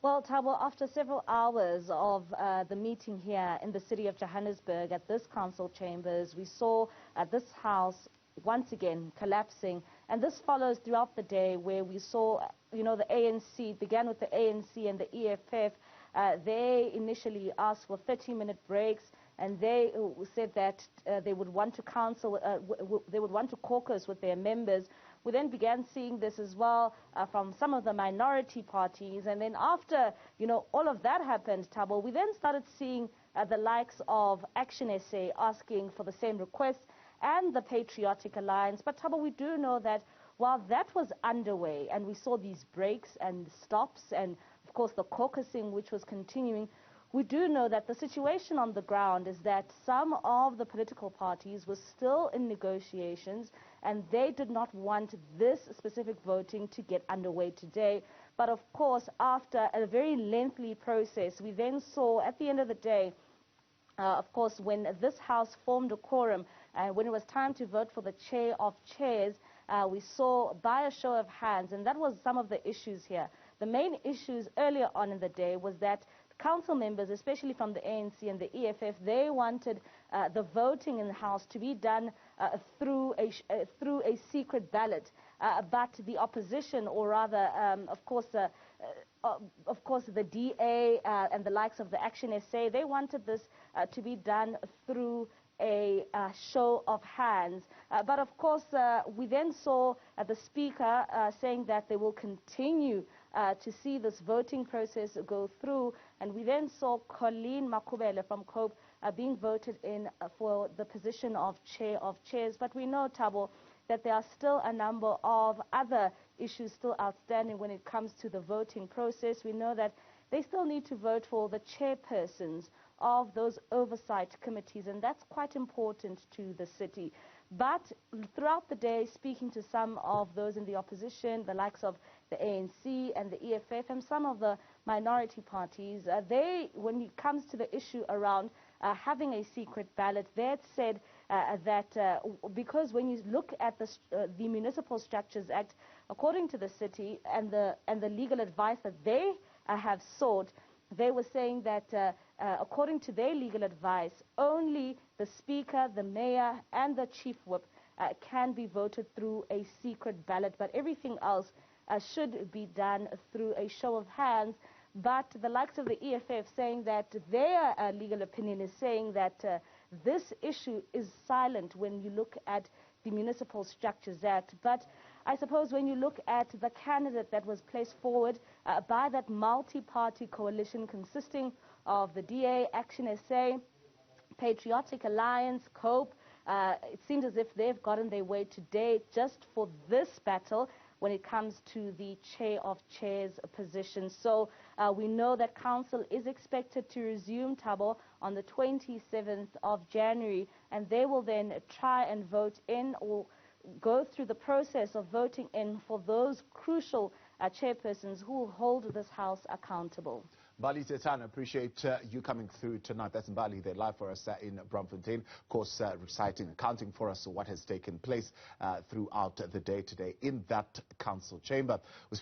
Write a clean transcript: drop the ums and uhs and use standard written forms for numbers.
Well, Thabo, after several hours of the meeting here in the city of Johannesburg at this council chambers, we saw this house once again collapsing. And this follows throughout the day where we saw, the ANC, began with the ANC and the EFF. They initially asked for 30-minute breaks, and they said that they would want to they would want to caucus with their members. We then began seeing this as well from some of the minority parties. And then after, all of that happened, Thabo, we then started seeing the likes of Action SA asking for the same requests and the Patriotic Alliance. But Thabo, we do know that while that was underway and we saw these breaks and stops and, of course, the caucusing which was continuing, we do know that the situation on the ground is that some of the political parties were still in negotiations and they did not want this specific voting to get underway today. But of course, after a very lengthy process, we then saw at the end of the day, of course, when this House formed a quorum, when it was time to vote for the chair of chairs, we saw by a show of hands, and that was some of the issues here. The main issues earlier on in the day was that council members, especially from the ANC and the EFF, they wanted the voting in the House to be done through a secret ballot. But the opposition, or rather, of course, the DA and the likes of the Action SA, they wanted this to be done through a show of hands. But of course, we then saw the Speaker saying that they will continue to see this voting process go through. And we then saw Collen Makhubele from COPE being voted in for the position of chair of chairs. But we know, Thabo, that there are still a number of other issues still outstanding when it comes to the voting process. We know that they still need to vote for the chairpersons of those oversight committees, and that's quite important to the city. But throughout the day, speaking to some of those in the opposition, the likes of the ANC and the EFF and some of the minority parties, when it comes to the issue around having a secret ballot, they had said that because when you look at the Municipal Structures Act, according to the city and the legal advice that they have sought, they were saying that according to their legal advice, only the Speaker, the Mayor and the Chief Whip can be voted through a secret ballot, but everything else should be done through a show of hands. But the likes of the EFF saying that their legal opinion is saying that this issue is silent when you look at the Municipal Structures Act. But I suppose when you look at the candidate that was placed forward by that multi-party coalition consisting of the DA, Action SA, Patriotic Alliance, COPE, it seems as if they've gotten their way today just for this battle when it comes to the chair of chairs position. So we know that council is expected to resume, Thabo, on the 27th of January, and they will then try and vote in or go through the process of voting in for those crucial chairpersons who will hold this House accountable. Mbali Thethani, appreciate you coming through tonight. That's Mbali, they're live for us in Braamfontein. Of course, reciting, accounting for us what has taken place throughout the day today in that council chamber. We speak